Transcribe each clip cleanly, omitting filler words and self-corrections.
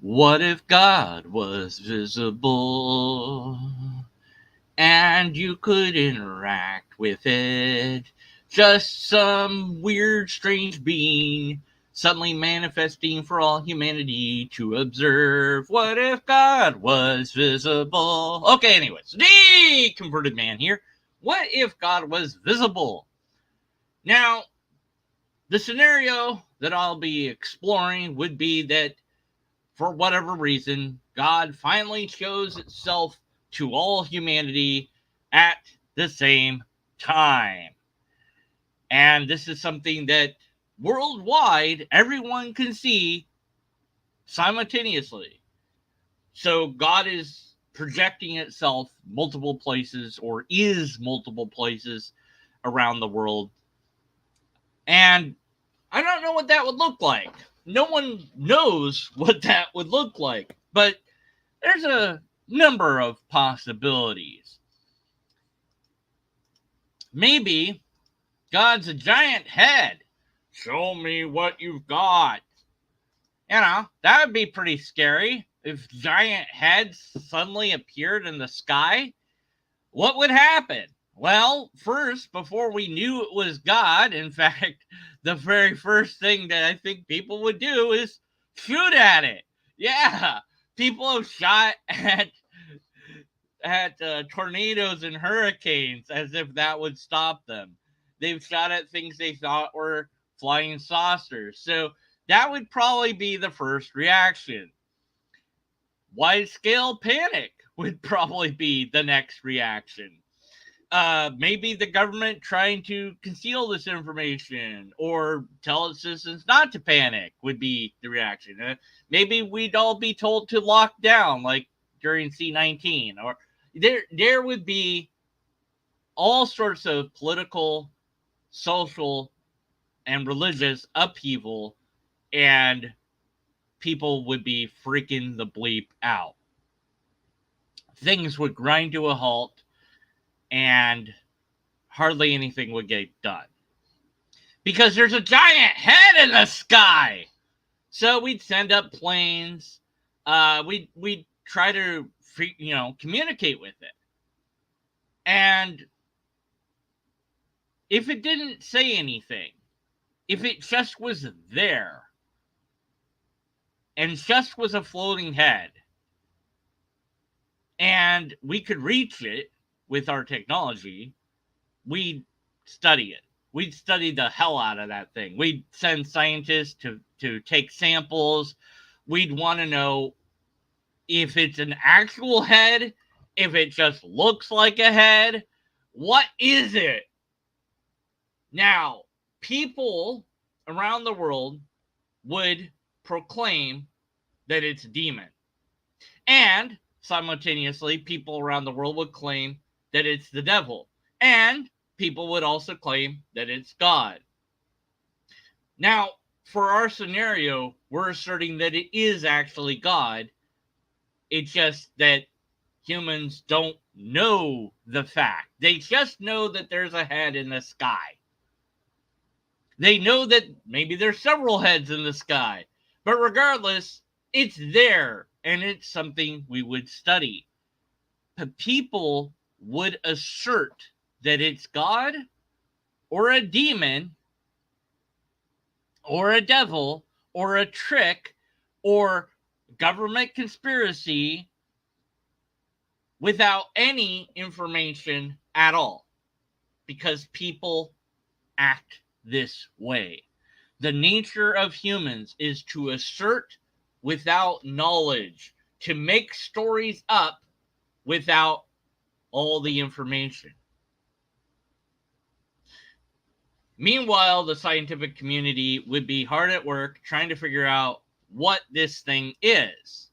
What if God was visible and you could interact with it? Just some weird, strange being suddenly manifesting for all humanity to observe. What if God was visible? Okay, anyways, the converted man here. What if God was visible? Now, the scenario that I'll be exploring would be that for whatever reason, God finally shows itself to all humanity at the same time. And this is something that worldwide everyone can see simultaneously. So God is projecting itself multiple places or is multiple places around the world. And I don't know what that would look like. No one knows what that would look like. But there's a number of possibilities. Maybe God's a giant head. Show me what you've got. That would be pretty scary if giant heads suddenly appeared in the sky. What would happen? Well, first, before we knew it was God, in fact, the very first thing that I think people would do is shoot at it. Yeah, people have shot at tornadoes and hurricanes as if that would stop them. They've shot at things they thought were flying saucers. So that would probably be the first reaction. Wide scale panic would probably be the next reaction. Maybe the government trying to conceal this information or tell its citizens not to panic would be the reaction. Maybe we'd all be told to lock down, like during C-19, or there would be all sorts of political, social, and religious upheaval, and people would be freaking the bleep out. Things would grind to a halt, and hardly anything would get done. Because there's a giant head in the sky! So we'd send up planes. We'd try to, communicate with it. And if it didn't say anything, if it just was there, and just was a floating head, and we could reach it with our technology, we'd study it. We'd study the hell out of that thing. We'd send scientists to take samples. We'd want to know if it's an actual head, if it just looks like a head. What is it? Now, people around the world would proclaim that it's a demon. And simultaneously, people around the world would claim that it's the devil. And people would also claim that it's God. Now, for our scenario, we're asserting that it is actually God. It's just that humans don't know the fact. They just know that there's a head in the sky. They know that maybe there's several heads in the sky. But regardless, it's there, and it's something we would study. But people would assert that it's God or a demon or a devil or a trick or government conspiracy without any information at all, because people act this way. The nature of humans is to assert without knowledge, to make stories up without all the information. Meanwhile, the scientific community would be hard at work trying to figure out what this thing is.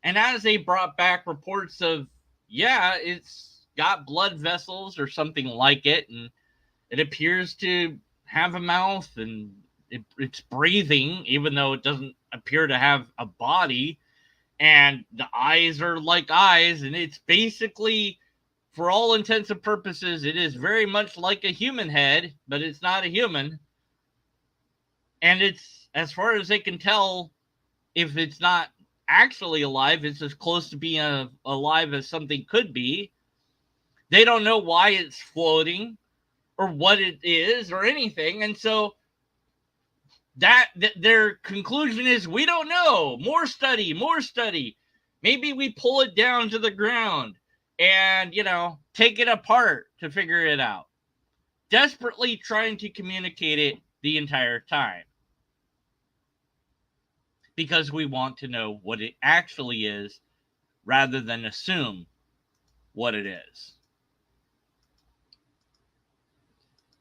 And as they brought back reports of, yeah, it's got blood vessels or something like it, and it appears to have a mouth, and it's breathing, even though it doesn't appear to have a body, and the eyes are like eyes, and it's basically, for all intents and purposes, it is very much like a human head, but it's not a human. And it's, as far as they can tell, if it's not actually alive, it's as close to being alive as something could be. They don't know why it's floating or what it is or anything. And so their conclusion is, we don't know. More study, more study. Maybe we pull it down to the ground and, take it apart to figure it out. Desperately trying to communicate it the entire time. Because we want to know what it actually is rather than assume what it is.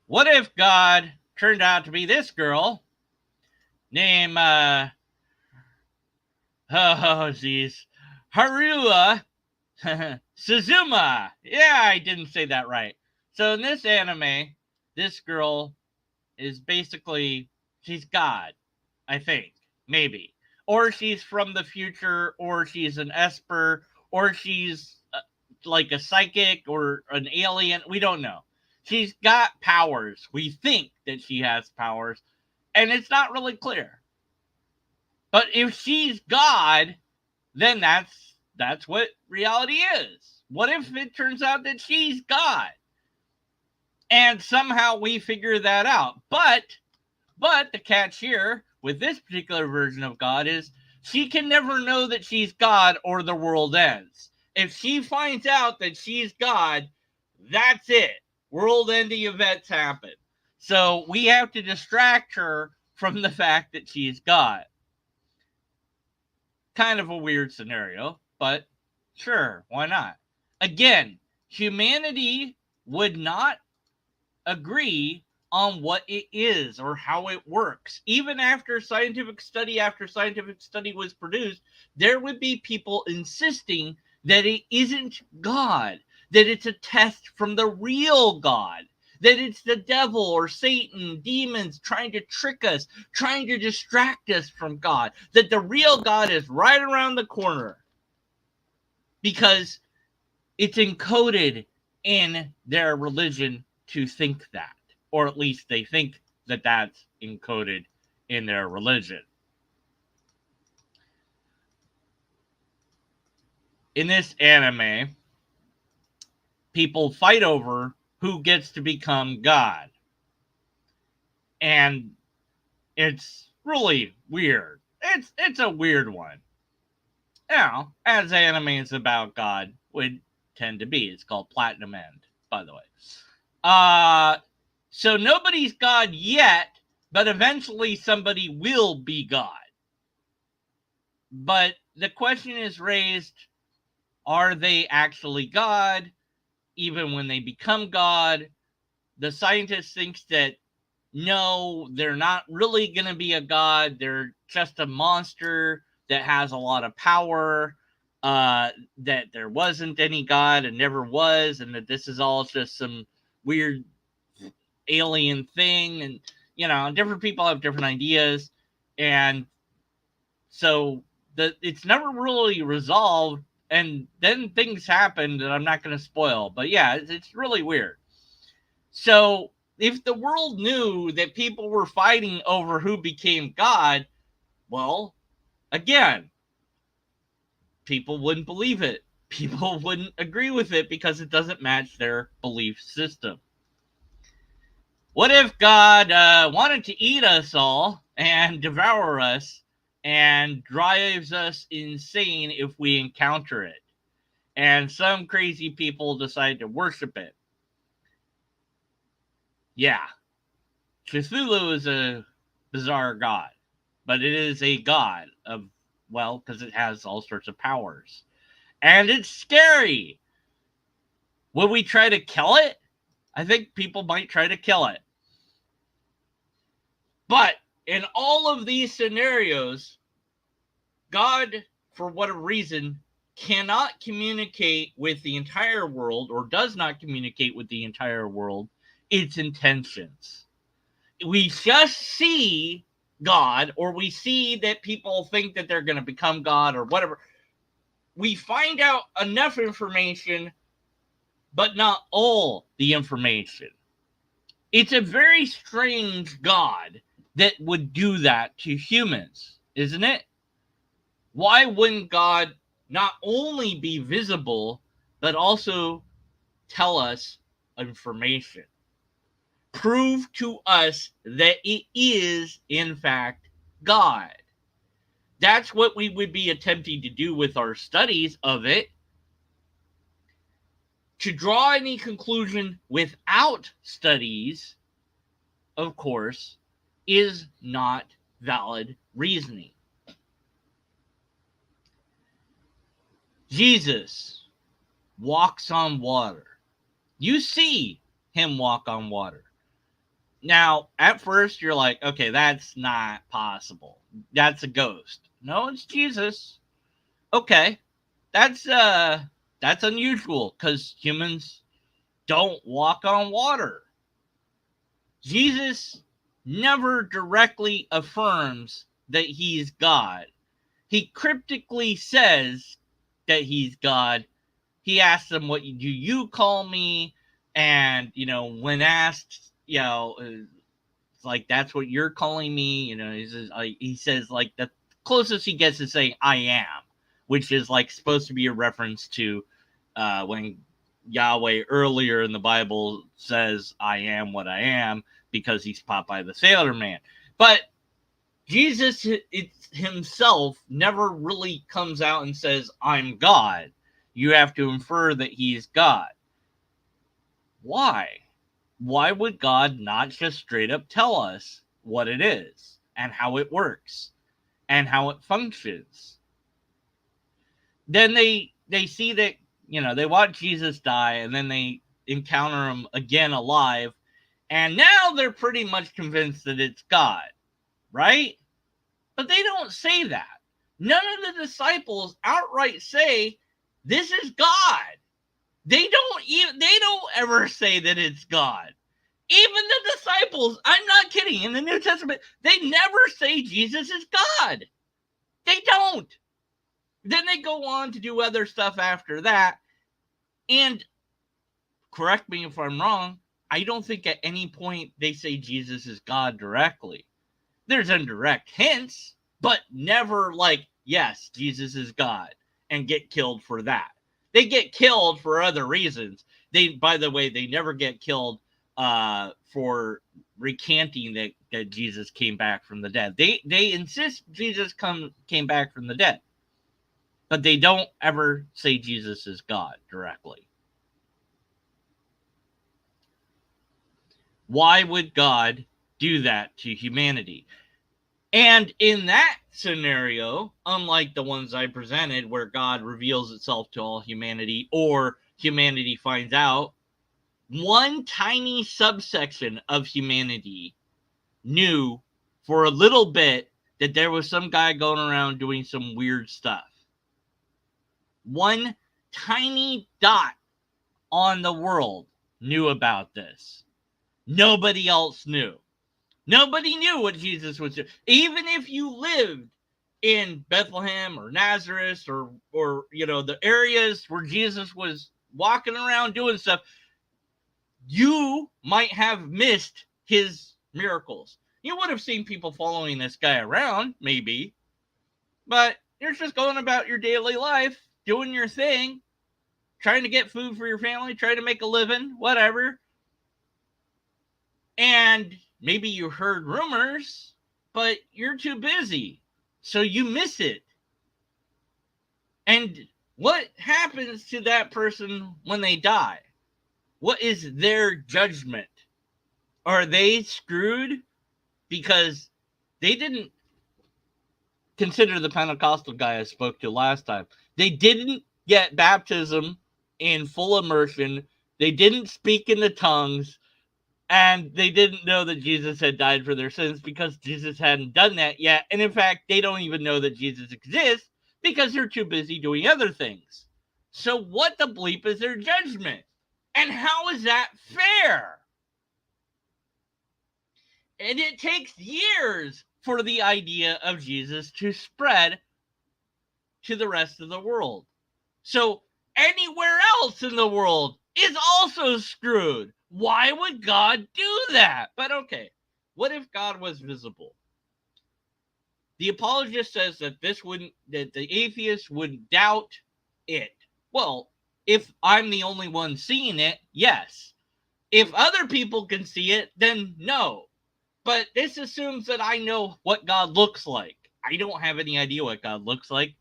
What if God turned out to be this girl named, Harua Suzuma. Yeah, I didn't say that right. So in this anime, this girl is basically, she's God, I think, maybe. Or she's from the future, or she's an Esper, or she's like a psychic or an alien. We don't know. She's got powers. We think that she has powers, and it's not really clear. But if she's God, then that's what reality is. What if it turns out that she's God? And somehow we figure that out. But the catch here with this particular version of God is she can never know that she's God or the world ends. If she finds out that she's God, that's it. World-ending events happen. So we have to distract her from the fact that she's God. Kind of a weird scenario, but sure, why not? Again, humanity would not agree on what it is or how it works. Even after scientific study was produced, there would be people insisting that it isn't God, that it's a test from the real God, that it's the devil or Satan, demons trying to trick us, trying to distract us from God, that the real God is right around the corner because it's encoded in their religion to think that, or at least they think that that's encoded in their religion. In this anime, people fight over who gets to become God. And it's really weird. It's a weird one. As animes about God would tend to be. It's called Platinum End, by the way. So nobody's God yet, but eventually somebody will be God. But the question is raised, are they actually God? Even when they become God, the scientist thinks that no, they're not really going to be a god. They're just a monster that has a lot of power, that there wasn't any god and never was, and that this is all just some weird alien thing. And, different people have different ideas. And so it's never really resolved. And then things happen that I'm not going to spoil. But yeah, it's really weird. So if the world knew that people were fighting over who became God, well, again, people wouldn't believe it. People wouldn't agree with it because it doesn't match their belief system. What if God wanted to eat us all and devour us and drives us insane if we encounter it? And some crazy people decide to worship it. Yeah, Cthulhu is a bizarre god, but it is a god of, well, because it has all sorts of powers. And it's scary. Would we try to kill it? I think people might try to kill it. But in all of these scenarios, God, for whatever reason, cannot communicate with the entire world, or does not communicate with the entire world, its intentions. We just see God, or we see that people think that they're going to become God or whatever. We find out enough information, but not all the information. It's a very strange God that would do that to humans, isn't it? Why wouldn't God not only be visible, but also tell us information? Prove to us that it is, in fact, God. That's what we would be attempting to do with our studies of it. To draw any conclusion without studies, of course, is not valid reasoning. Jesus walks on water. You see him walk on water. Now, at first, you're like, okay, that's not possible. That's a ghost. No, it's Jesus. Okay, that's unusual because humans don't walk on water. Jesus never directly affirms that he's God. He cryptically says that he's God. He asks them, "What do you call me?" And when asked, it's like, "That's what you're calling me." He says like the closest he gets is saying, "I am," which is like supposed to be a reference to when Yahweh earlier in the Bible says, "I am what I am," because he's Popeye the Sailor Man. But Jesus himself never really comes out and says, "I'm God." You have to infer that he's God. Why? Why would God not just straight up tell us what it is and how it works and how it functions? Then they see that, they watch Jesus die, and then they encounter him again alive, and now they're pretty much convinced that it's God, right? But they don't say that. None of the disciples outright say this is God. They don't ever say that it's God. Even the disciples, I'm not kidding, in the New Testament, they never say Jesus is God. They don't. Then they go on to do other stuff after that. And correct me if I'm wrong, I don't think at any point they say Jesus is God directly. There's indirect hints, but never like, yes, Jesus is God, and get killed for that. They get killed for other reasons. By the way, they never get killed for recanting that Jesus came back from the dead. They insist Jesus came back from the dead, but they don't ever say Jesus is God directly. Why would God do that to humanity? And in that scenario, unlike the ones I presented where God reveals itself to all humanity or humanity finds out, one tiny subsection of humanity knew for a little bit that there was some guy going around doing some weird stuff. One tiny dot on the world knew about this. Nobody else knew. Nobody knew what Jesus was doing. Even if you lived in Bethlehem or Nazareth or the areas where Jesus was walking around doing stuff, you might have missed his miracles. You would have seen people following this guy around, maybe, but you're just going about your daily life, doing your thing, trying to get food for your family, trying to make a living, whatever. And maybe you heard rumors, but you're too busy, so you miss it. And what happens to that person when they die? What is their judgment? Are they screwed because they didn't consider the Pentecostal guy I spoke to last time? They didn't get baptism in full immersion. They didn't speak in the tongues. And they didn't know that Jesus had died for their sins because Jesus hadn't done that yet. And in fact, they don't even know that Jesus exists because they're too busy doing other things. So what the bleep is their judgment? And how is that fair? And it takes years for the idea of Jesus to spread to the rest of the world. So anywhere else in the world is also screwed. Why would God do that? But okay, what if God was visible? The apologist says that that the atheist would doubt it. Well, if I'm the only one seeing it, yes. If other people can see it, then no. But this assumes that I know what God looks like. I don't have any idea what God looks like.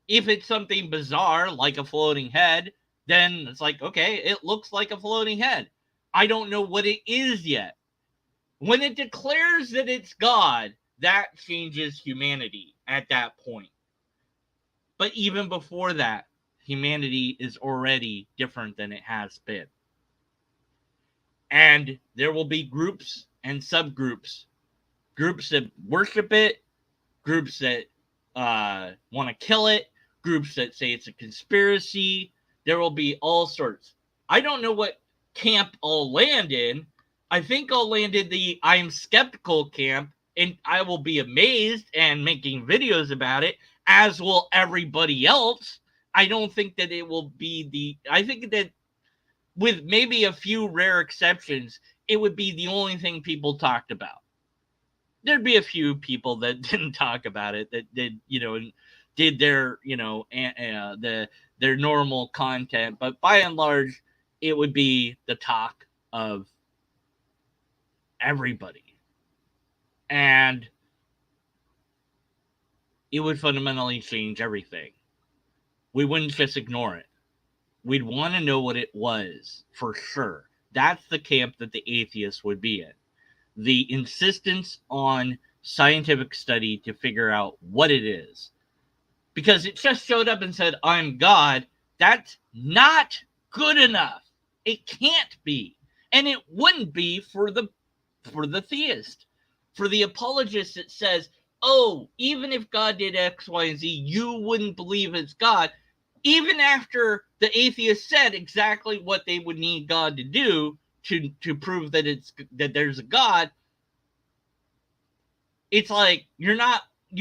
If it's something bizarre, like a floating head, then it's like, okay, it looks like a floating head. I don't know what it is yet. When it declares that it's God, that changes humanity at that point. But even before that, humanity is already different than it has been. And there will be groups and subgroups, groups that worship it, groups that want to kill it, groups that say it's a conspiracy. There will be all sorts. I don't know what camp I'll land in. I think I'll land in the I'm skeptical camp, and I will be amazed and making videos about it, as will everybody else. I don't think that it will be I think that with maybe a few rare exceptions, it would be the only thing people talked about. There'd be a few people that didn't talk about it, that did, did their, their normal content, but by and large, it would be the talk of everybody. And it would fundamentally change everything. We wouldn't just ignore it. We'd want to know what it was for sure. That's the camp that the atheists would be in. The insistence on scientific study to figure out what it is. Because it just showed up and said, I'm God. That's not good enough. It can't be. And it wouldn't be for the theist. For the apologist, it says, oh, even if God did X, Y, and Z, you wouldn't believe it's God. Even after the atheist said exactly what they would need God to do to prove that there's a God, it's like you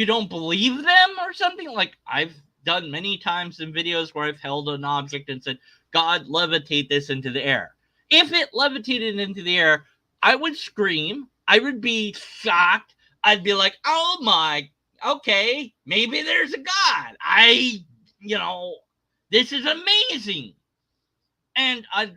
don't believe them or something. Like I've done many times in videos where I've held an object and said, God, levitate this into the air. If it levitated into the air, I would scream. I would be shocked. I'd be like, oh my, okay, maybe there's a God. This is amazing. And I'd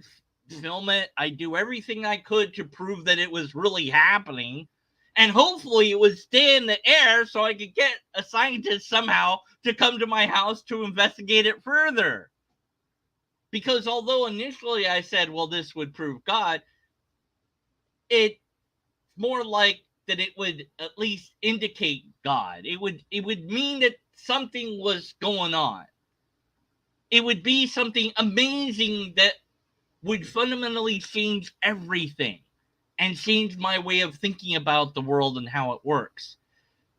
film it. I'd do everything I could to prove that it was really happening. And hopefully it would stay in the air so I could get a scientist somehow to come to my house to investigate it further. Because although initially I said, well, this would prove God, it's more like that it would at least indicate God. It would mean that something was going on. It would be something amazing that would fundamentally change everything and change my way of thinking about the world and how it works.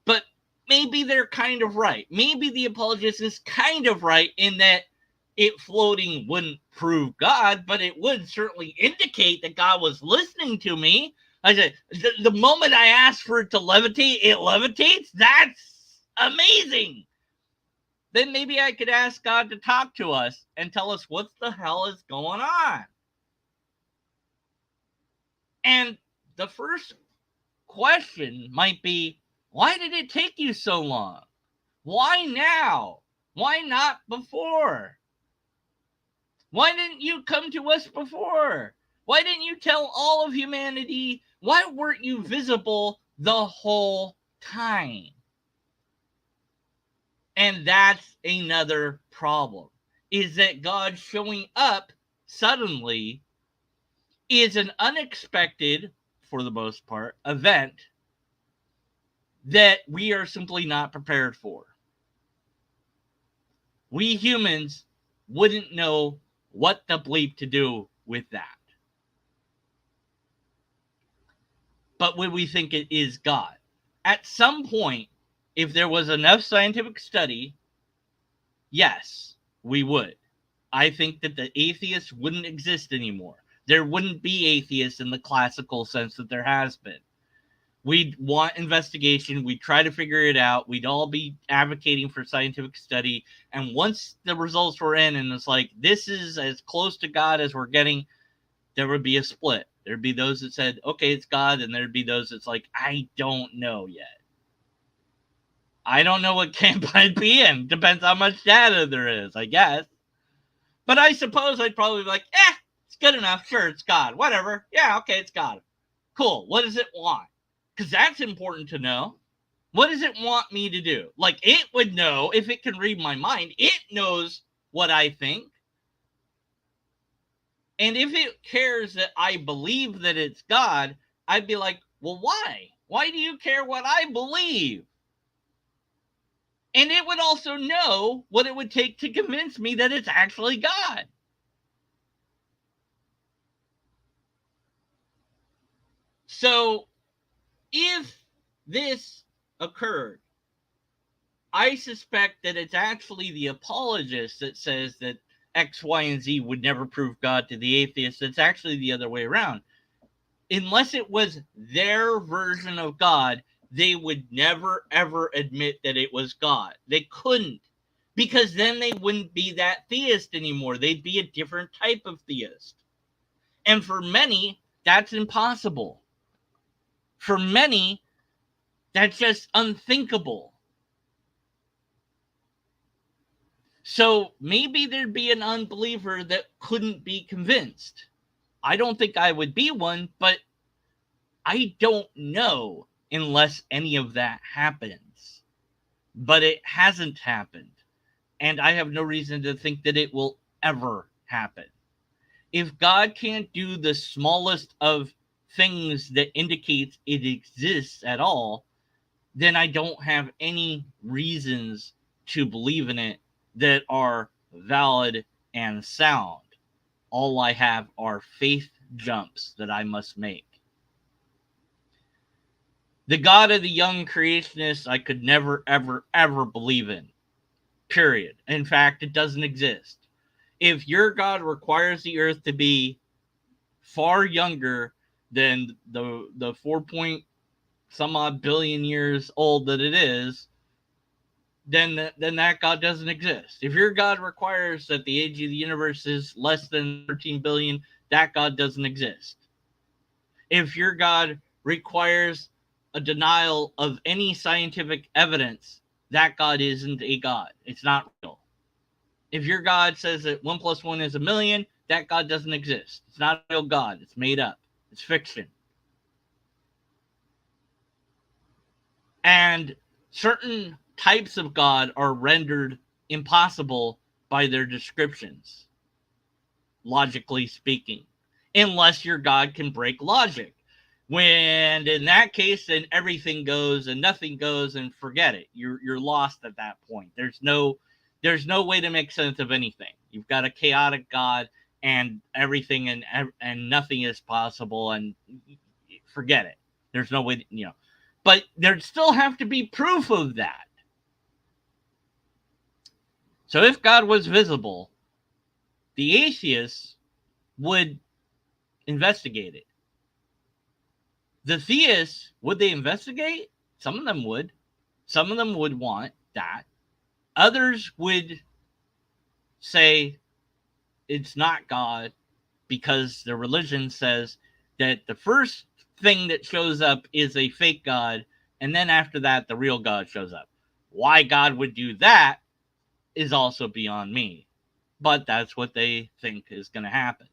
But maybe they're kind of right. Maybe the apologist is kind of right in that it floating wouldn't prove God, but it would certainly indicate that God was listening to me. I said, the moment I asked for it to levitate, it levitates? That's amazing. Then maybe I could ask God to talk to us and tell us what the hell is going on. And the first question might be, why did it take you so long? Why now? Why not before? Why didn't you come to us before? Why didn't you tell all of humanity? Why weren't you visible the whole time? And that's another problem, is that God showing up suddenly is an unexpected, for the most part, event that we are simply not prepared for. We humans wouldn't know what the bleep to do with that. But would we think it is God? At some point, if there was enough scientific study, yes, we would. I think that the atheists wouldn't exist anymore. There wouldn't be atheists in the classical sense that there has been. We'd want investigation. We'd try to figure it out. We'd all be advocating for scientific study. And once the results were in and it's like, this is as close to God as we're getting, there would be a split. There'd be those that said, okay, it's God, and there'd be those that's like, I don't know yet. I don't know what camp I'd be in. Depends how much data there is, I guess. But I suppose I'd probably be like, it's good enough. Sure, it's God. Whatever. Yeah, okay, it's God. Cool. What does it want? Because that's important to know. What does it want me to do? Like, it would know if it can read my mind. It knows what I think. And if it cares that I believe that it's God, I'd be like, well, why? Why do you care what I believe? And it would also know what it would take to convince me that it's actually God. So if this occurred, I suspect that it's actually the apologist that says that X, Y, and Z would never prove God to the atheist. It's actually the other way around. Unless it was their version of God, they would never, ever admit that it was God. They couldn't, because then they wouldn't be that theist anymore. They'd be a different type of theist. And for many, that's impossible. For many, that's just unthinkable. So maybe there'd be an unbeliever that couldn't be convinced. I don't think I would be one, but I don't know unless any of that happens. But it hasn't happened. And I have no reason to think that it will ever happen. If God can't do the smallest of things that indicates it exists at all, then I don't have any reasons to believe in it that are valid and sound. All I have are faith jumps that I must make. The God of the young creationists I could never, ever, ever believe in. Period. In fact, it doesn't exist. If your God requires the earth to be far younger than the 4 point some odd billion years old that it is, then that God doesn't exist. If your God requires that the age of the universe is less than 13 billion, that God doesn't exist. If your God requires a denial of any scientific evidence, that God isn't a God. It's not real. If your God says that 1 + 1 is 1,000,000, that God doesn't exist. It's not a real God. It's made up. It's fiction. And certain types of God are rendered impossible by their descriptions, logically speaking, unless your God can break logic. When in that case, then everything goes and nothing goes, and forget it. You're lost at that point. There's no way to make sense of anything. You've got a chaotic God, and everything and nothing is possible, and forget it. There's no way to, but there'd still have to be proof of that. So if God was visible, the atheists would investigate it. The theists, would they investigate? Some of them would. Some of them would want that. Others would say it's not God because their religion says that the first thing that shows up is a fake God, and then after that, the real God shows up. Why God would do that is also beyond me. But that's what they think is going to happen.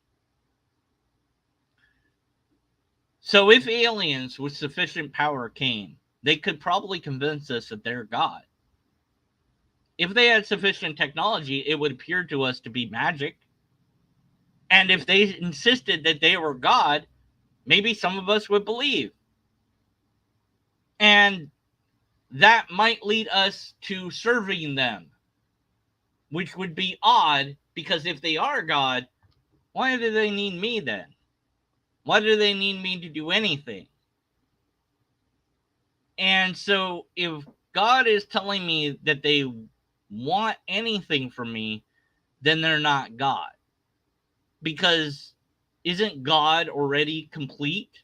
So if aliens with sufficient power came, they could probably convince us that they're God. If they had sufficient technology, it would appear to us to be magic. And if they insisted that they were God, maybe some of us would believe. And that might lead us to serving them, which would be odd, because if they are God, why do they need me then? Why do they need me to do anything? And so if God is telling me that they want anything from me, then they're not God. Because isn't God already complete?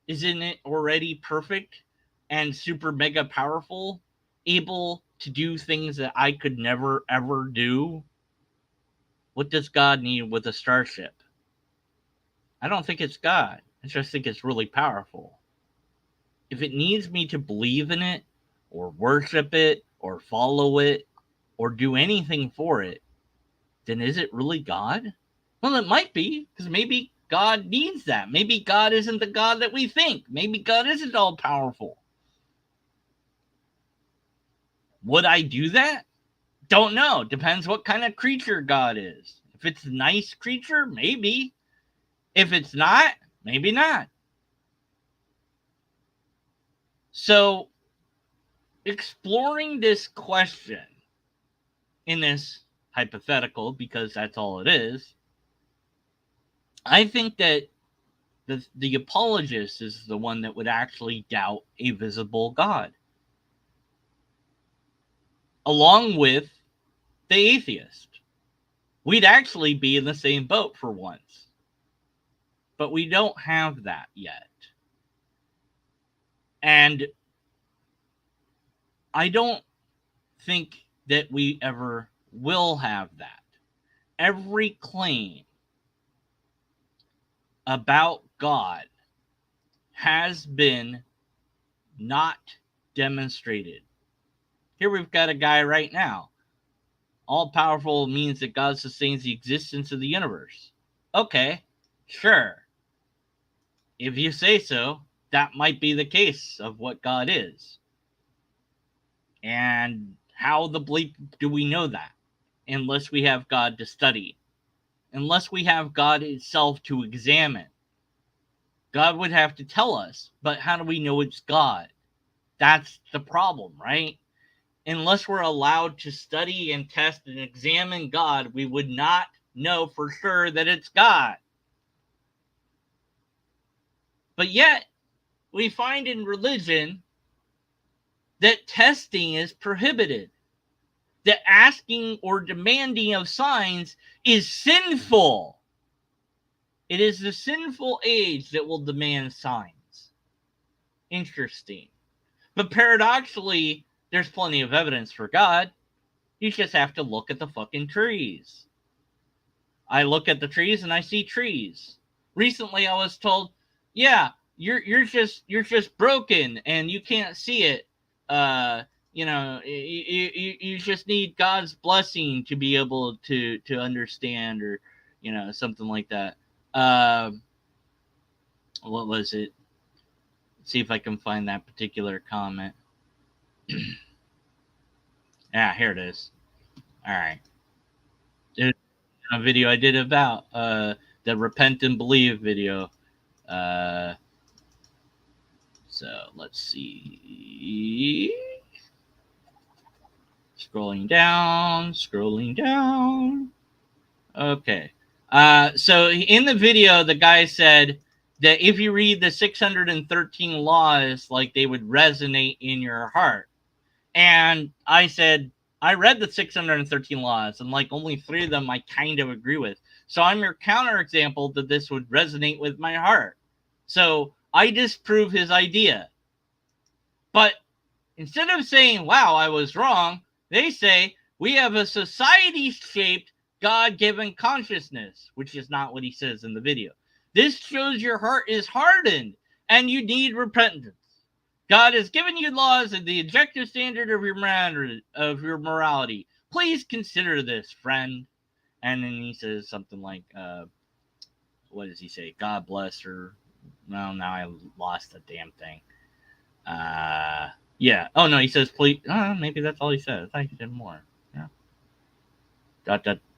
Isn't it already perfect and super mega powerful, able to do things that I could never ever do? What does God need with a starship? I don't think it's God. I just think it's really powerful. If it needs me to believe in it, or worship it, or follow it, or do anything for it, then is it really God? Well, it might be, because maybe God needs that. Maybe God isn't the God that we think. Maybe God isn't all powerful. Would I do that? Don't know. Depends what kind of creature God is. If it's a nice creature, maybe. If it's not, maybe not. So, exploring this question in this hypothetical, because that's all it is, I think that the apologist is the one that would actually doubt a visible God, along with the atheist. We'd actually be in the same boat for once. But we don't have that yet. And I don't think that we ever will have that. Every claim about God has been not demonstrated. Here we've got a guy right now. All powerful means that God sustains the existence of the universe. Okay, sure. If you say so, that might be the case of what God is. And how the bleep do we know that? Unless we have God to study. Unless we have God itself to examine. God would have to tell us, but how do we know it's God? That's the problem, right? Unless we're allowed to study and test and examine God, we would not know for sure that it's God. But yet, we find in religion that testing is prohibited, that asking or demanding of signs is sinful. It is the sinful age that will demand signs. Interesting. But paradoxically, there's plenty of evidence for God. You just have to look at the fucking trees. I look at the trees and I see trees. Recently I was told, yeah, you're just broken and you can't see it. You just need God's blessing to be able to understand, or something like that. What was it? Let's see if I can find that particular comment. Yeah, here it is. All right. There's a video I did about the repent and believe video. So let's see. Scrolling down. Okay. So in the video, the guy said that if you read the 613 laws, like, they would resonate in your heart. And I said, I read the 613 laws, and like only 3 of them I kind of agree with. So I'm your counterexample that this would resonate with my heart. So I disprove his idea. But instead of saying, wow, I was wrong, they say we have a society-shaped God-given consciousness, which is not what he says in the video. This shows your heart is hardened and you need repentance. God has given you laws and the objective standard of your morality. Please consider this, friend. And then he says something like, what does he say? God bless her. Well, now I lost the damn thing. Yeah. Oh, no, he says, please. Maybe that's all he says. I said more. Yeah.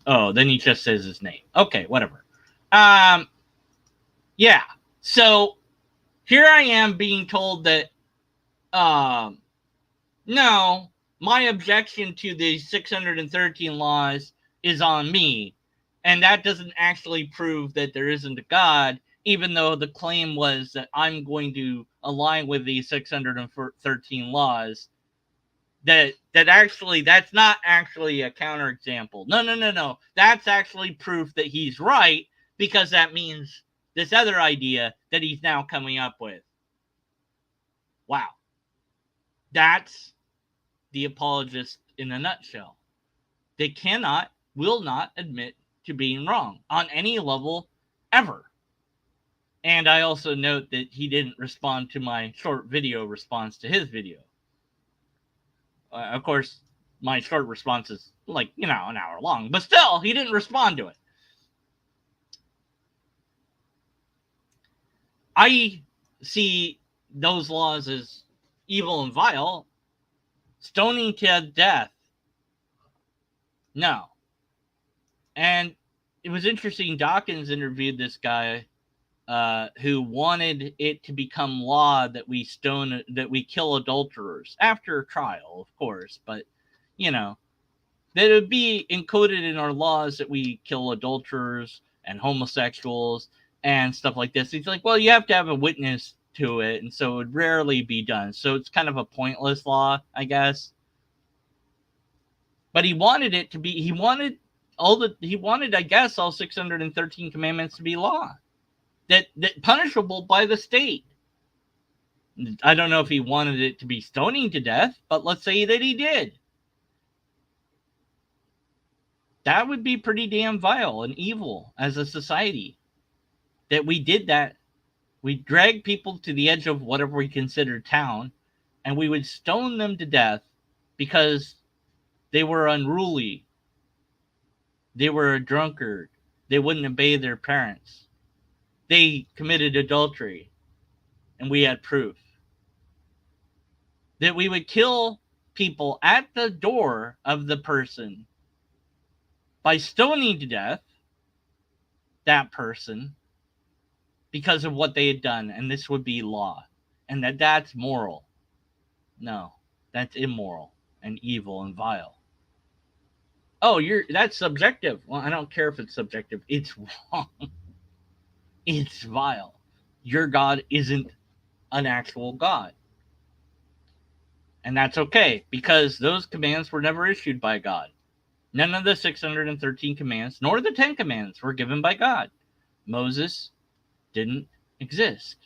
Oh, then he just says his name. Okay, whatever. Yeah. So here I am being told that, no, my objection to the 613 laws is on me. And that doesn't actually prove that there isn't a God, even though the claim was that I'm going to align with the 613 laws. That's not actually a counterexample. No. That's actually proof that he's right, because that means this other idea that he's now coming up with. Wow. That's the apologist in a nutshell. They will not admit to being wrong on any level ever. And I also note that he didn't respond to my short video response to his video. Of course, my short response is like, an hour long, but still, he didn't respond to it. I see those laws as evil and vile. Stoning to death, no. And it was interesting. Dawkins interviewed this guy who wanted it to become law that we kill adulterers after trial, of course, but that it would be encoded in our laws that we kill adulterers and homosexuals and stuff like this. He's like, well, you have to have a witness to it, and so it would rarely be done. So it's kind of a pointless law, I guess. But he wanted it to be. He wanted, I guess, all 613 commandments to be law, that punishable by the state. I don't know if he wanted it to be stoning to death, but let's say that he did. That would be pretty damn vile and evil as a society. That we did that. We drag people to the edge of whatever we consider town, and we would stone them to death because they were unruly. They were a drunkard. They wouldn't obey their parents. They committed adultery, and we had proof. That we would kill people at the door of the person by stoning to death that person because of what they had done, and this would be law, and that's moral. No, that's immoral and evil and vile. Oh, that's subjective. Well, I don't care if it's subjective. It's wrong. It's vile. Your God isn't an actual God. And that's okay, because those commands were never issued by God. None of the 613 commands, nor the 10 commandments, were given by God. Moses didn't exist.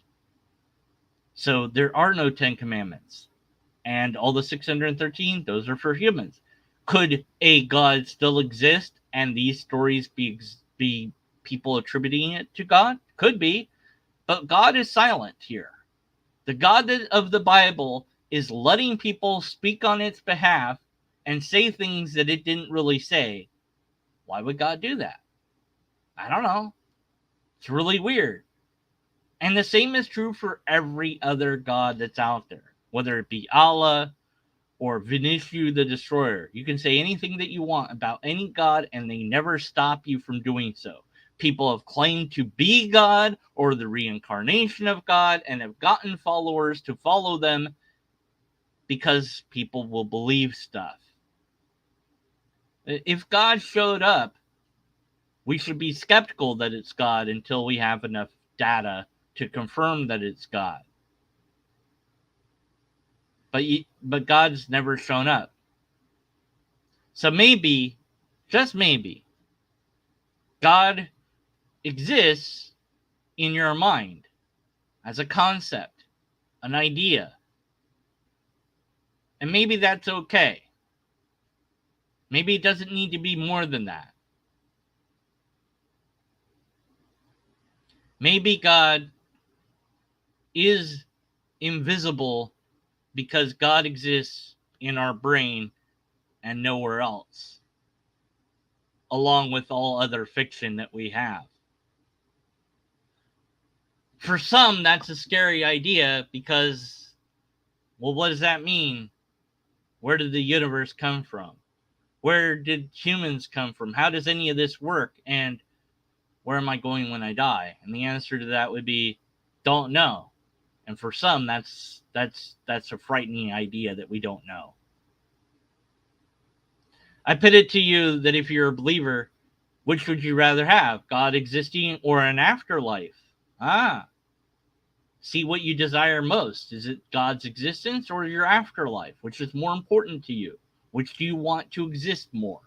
So there are no 10 commandments. And all the 613, those are for humans. Could a God still exist and these stories be people attributing it to God? Could be. But God is silent here. The God of the Bible is letting people speak on its behalf and say things that it didn't really say. Why would God do that? I don't know. It's really weird. And the same is true for every other God that's out there, whether it be Allah or Vinishu the Destroyer. You can say anything that you want about any God, and they never stop you from doing so. People have claimed to be God or the reincarnation of God and have gotten followers to follow them because people will believe stuff. If God showed up, we should be skeptical that it's God until we have enough data to confirm that it's God. But God's never shown up. So maybe, just maybe, God exists in your mind as a concept, an idea. And maybe that's okay. Maybe it doesn't need to be more than that. Maybe God is invisible because God exists in our brain and nowhere else, along with all other fiction that we have. For some, that's a scary idea because, well, what does that mean? Where did the universe come from? Where did humans come from? How does any of this work? And where am I going when I die? And the answer to that would be, don't know. And for some, that's a frightening idea that we don't know. I put it to you that if you're a believer, which would you rather have? God existing or an afterlife? See what you desire most. Is it God's existence or your afterlife? Which is more important to you? Which do you want to exist more?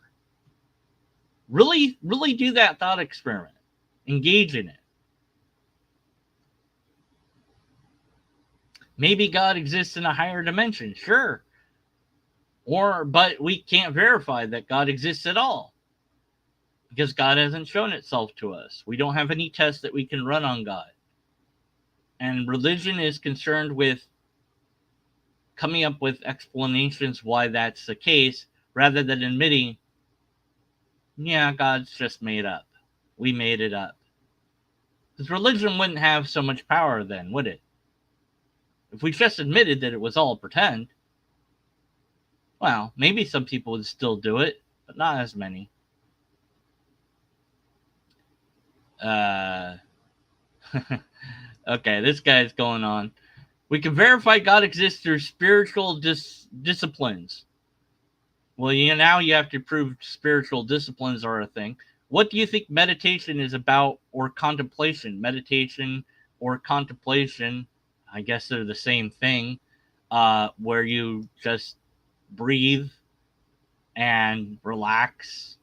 Really, really do that thought experiment. Engage in it. Maybe God exists in a higher dimension, sure. But we can't verify that God exists at all because God hasn't shown itself to us. We don't have any tests that we can run on God. And religion is concerned with coming up with explanations why that's the case, rather than admitting, yeah, God's just made up. We made it up. Because religion wouldn't have so much power then, would it? If we just admitted that it was all pretend, well, maybe some people would still do it, but not as many. Okay, this guy's going on. We can verify God exists through spiritual disciplines. Well, now you have to prove spiritual disciplines are a thing. What do you think meditation is about, or contemplation? Meditation or contemplation, I guess they're the same thing, where you just breathe and relax.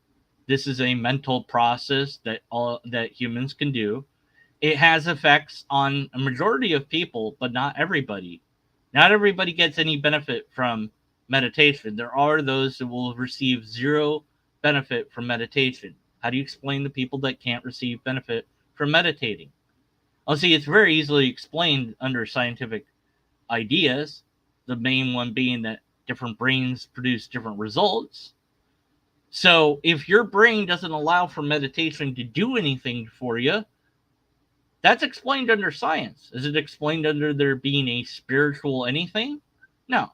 This is a mental process that humans can do. It has effects on a majority of people, but not everybody. Not everybody gets any benefit from meditation. There are those who will receive zero benefit from meditation. How do you explain the people that can't receive benefit from meditating? Well, see, it's very easily explained under scientific ideas, the main one being that different brains produce different results. So if your brain doesn't allow for meditation to do anything for you, that's explained under science. Is it explained under there being a spiritual anything? No.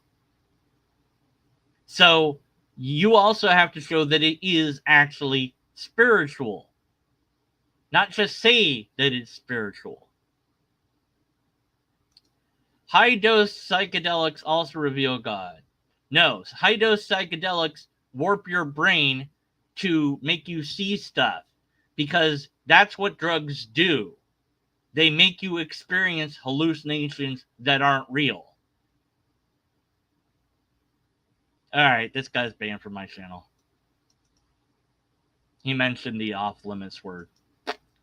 So you also have to show that it is actually spiritual, not just say that it's spiritual. High dose psychedelics also reveal God. No, high dose psychedelics warp your brain to make you see stuff, because that's what drugs do. They make you experience hallucinations that aren't real. All right, this guy's banned from my channel. He mentioned the off-limits were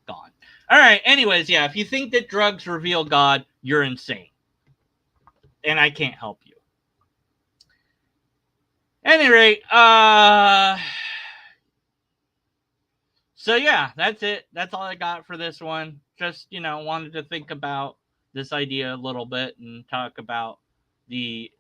gone. All right, anyways, yeah, if you think that drugs reveal God, you're insane. And I can't help you. At any rate, so yeah, that's it. That's all I got for this one. Just, wanted to think about this idea a little bit and talk about the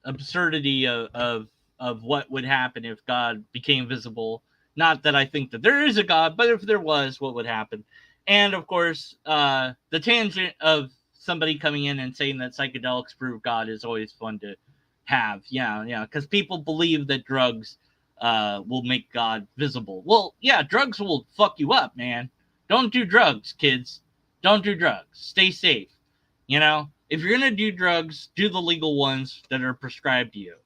absurdity of what would happen if God became visible. Not that I think that there is a God, but if there was, what would happen? And of course, the tangent of somebody coming in and saying that psychedelics prove God is always fun to have. Yeah, because people believe that drugs will make God visible. Well, yeah, drugs will fuck you up, man. Don't do drugs, kids. Don't do drugs. Stay safe. If you're going to do drugs, do the legal ones that are prescribed to you.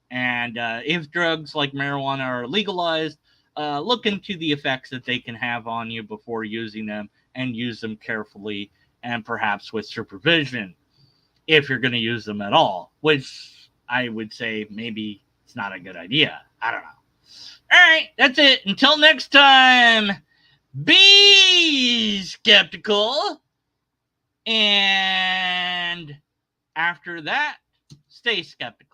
And if drugs like marijuana are legalized, look into the effects that they can have on you before using them, and use them carefully and perhaps with supervision if you're going to use them at all, which I would say maybe it's not a good idea. I don't know. All right, that's it. Until next time, be skeptical. And after that, stay skeptical.